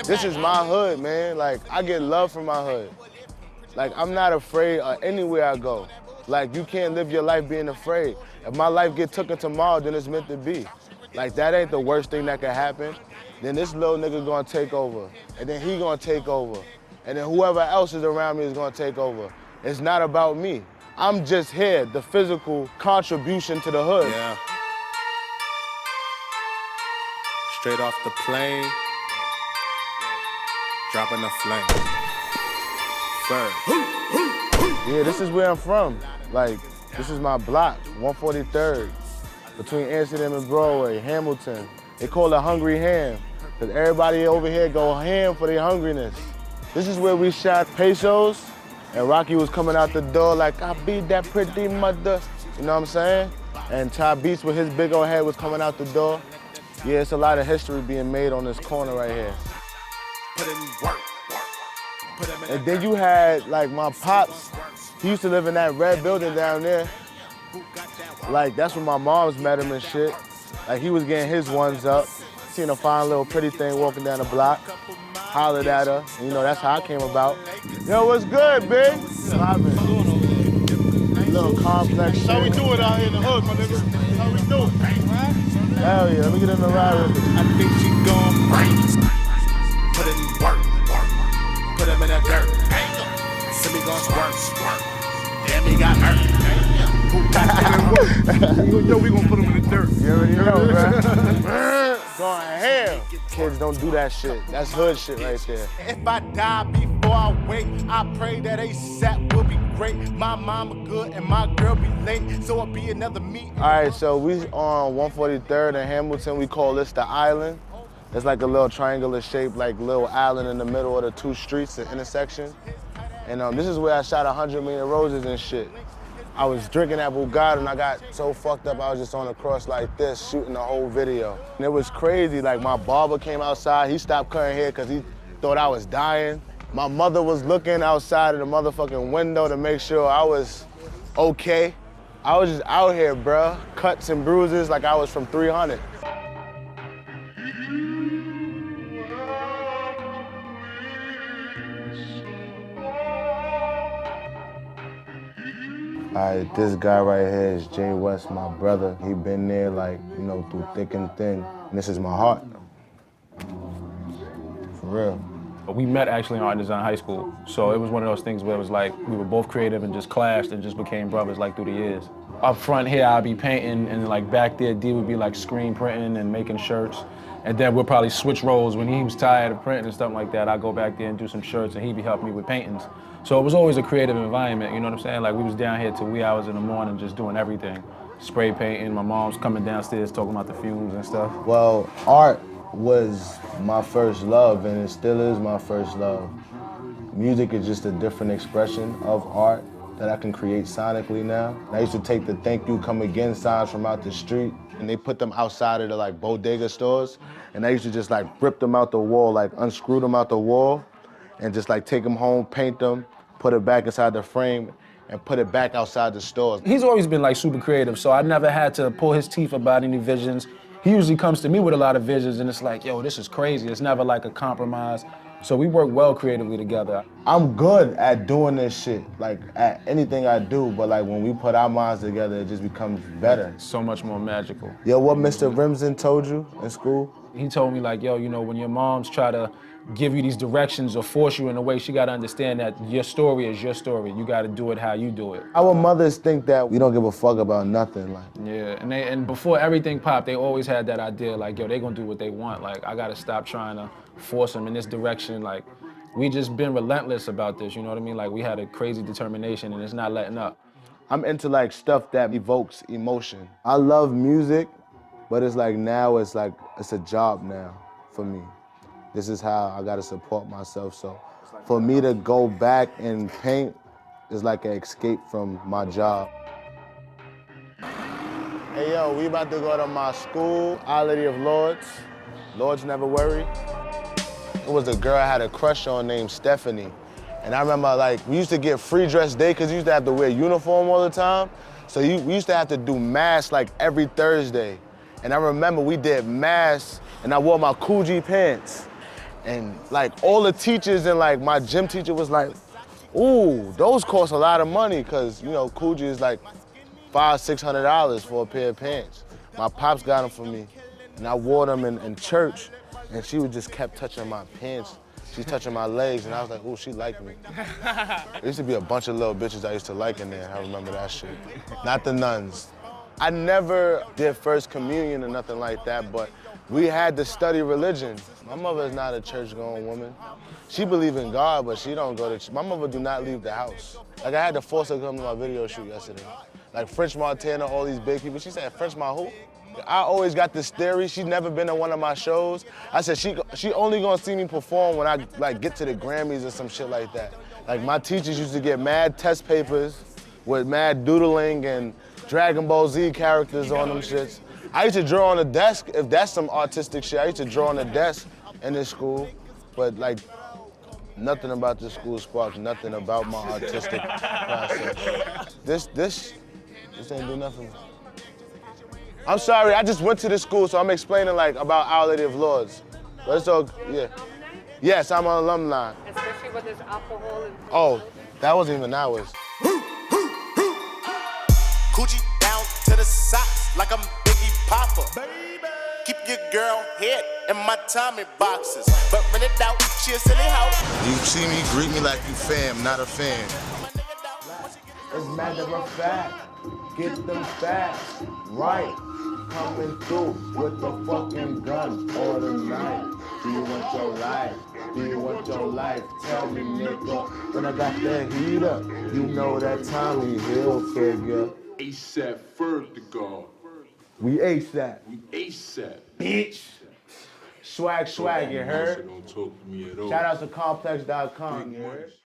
This is my hood, man. Like, I get love from my hood. Like, I'm not afraid of anywhere I go. Like, you can't live your life being afraid. If my life get taken tomorrow, then it's meant to be. Like, that ain't the worst thing that could happen. Then this little nigga gonna take over, and then he gonna take over, and then whoever else is around me is gonna take over. It's not about me. I'm just here, the physical contribution to the hood. Yeah. Straight off the plane, dropping the flame. Ferg. Yeah, this is where I'm from. Like, this is my block, 143rd, between Amsterdam and Broadway, Hamilton. They call it Hungry Ham, because everybody over here go ham for their hungriness. This is where we shot Pesos, and Rocky was coming out the door like, I beat that pretty mother, you know what I'm saying? And Ty Beats with his big old head was coming out the door. Yeah, it's a lot of history being made on this corner right here. Put in work. And then you had, like, my pops, he used to live in that red building down there. Like, that's when my moms met him and shit. Like, he was getting his ones up. Seen a fine little pretty thing walking down the block. Hollered at her. And, you know, that's how I came about. Yo, what's good, big? Little complex shit. How we do it out here in the hood, my nigga? How we do it? Hell yeah, let me get in the ride with you. I think she gon' brains. Put in work. Put him in the dirt. Silly gon' squirt. Damn, he got hurt. Who got that work? Yo, we gon' put him in the dirt. You already know, bro. Going ham. Kids don't do that shit. That's hood shit right there. If I die before I wake, I pray that ASAP will be great. My mama good and my girl be late, so it'll be another me. All right, so we on 143rd in Hamilton. We call this the Island. It's like a little triangular shape, like little island in the middle of the two streets, the intersection. And this is where I shot 100 Million Roses and shit. I was drinking that Bugatti and I got so fucked up I was just on the cross like this, shooting the whole video. And it was crazy, like my barber came outside, he stopped cutting hair because he thought I was dying. My mother was looking outside of the motherfucking window to make sure I was okay. I was just out here, bruh, cuts and bruises like I was from 300. All right, this guy right here is Jay West, my brother. He been there, like, you know, through thick and thin. And this is my heart. For real. We met actually in art design high school. So it was one of those things where it was like, we were both creative and just clashed and just became brothers like through the years. Up front here, I'd be painting, and like back there, D would be like screen printing and making shirts. And then we'll probably switch roles. When he was tired of printing and stuff like that, I'd go back there and do some shirts and he'd be helping me with paintings. So it was always a creative environment, you know what I'm saying? Like we was down here till wee hours in the morning just doing everything. Spray painting, my mom's coming downstairs talking about the fumes and stuff. Well, art was my first love and it still is my first love. Music is just a different expression of art that I can create sonically now. I used to take the thank you, come again signs from out the street and they put them outside of the like bodega stores and I used to just like rip them out the wall, like unscrew them out the wall and just like take them home, paint them, put it back inside the frame and put it back outside the stores. He's always been like super creative, so I never had to pull his teeth about any visions. He usually comes to me with a lot of visions and it's like, yo, this is crazy. It's never like a compromise. So we work well creatively together. I'm good at doing this shit, like at anything I do, but like when we put our minds together, it just becomes better. So much more magical. Yo, what Mr. Rimson told you in school? He told me like, yo, you know, when your moms try to give you these directions or force you in a way, she gotta understand that your story is your story. You gotta do it how you do it. Our mothers think that we don't give a fuck about nothing. Like. Yeah, and before everything popped, they always had that idea like, yo, they gonna do what they want. Like, I gotta stop trying to force them in this direction. Like, we just been relentless about this, you know what I mean? Like, we had a crazy determination and it's not letting up. I'm into like stuff that evokes emotion. I love music, but it's like now it's a job now for me. This is how I gotta support myself. So for me to go back and paint is like an escape from my job. Hey yo, we about to go to my school, Our Lady of Lourdes. Lourdes Never Worry. It was a girl I had a crush on named Stephanie. And I remember like, we used to get free dress day because you used to have to wear uniform all the time. So we used to have to do mass like every Thursday. And I remember we did mass and I wore my Coogee pants. And like all the teachers and like my gym teacher was like, ooh, those cost a lot of money, cause you know, Coogee is like $500-600 for a pair of pants. My pops got them for me, and I wore them in church, and she would just kept touching my pants. She's touching my legs, and I was like, ooh, she liked me. There used to be a bunch of little bitches I used to like in there. I remember that shit. Not the nuns. I never did first communion or nothing like that, but we had to study religion. My mother is not a church-going woman. She believes in God, but she don't go to church. My mother do not leave the house. Like, I had to force her to come to my video shoot yesterday. Like French Montana, all these big people. She said, French Ma who? I always got this theory. She's never been to one of my shows. I said, she only gonna see me perform when I like get to the Grammys or some shit like that. Like, my teachers used to get mad test papers with mad doodling and Dragon Ball Z characters on them shits. I used to draw on the desk, if that's some artistic shit. I used to draw on the desk in this school, but like, nothing about this school sparked nothing about my artistic process. This ain't do nothing. I'm sorry, I just went to this school, so I'm explaining like about Our Lady of Lourdes. But it's all, yeah. Yes, I'm an alumni. Especially with this alcohol and Oh, that wasn't even ours. Coochie down to the socks like I'm Biggie Papa. Baby. Keep your girl head in my Tommy boxes. But when it out, she a silly hoe. You see me, greet me like you fam, not a fan. It's matter of fact, get them facts right. Coming through with the fucking gun all the night. Do you want your life? Do you want your life? Tell me, nigga. When I got that heat up, you know that Tommy Hilfiger. ASAP Ferg the God. We ASAP. We ASAP. Bitch. Swag, you heard? Don't talk to me at all. Shout out to complex.com, you heard?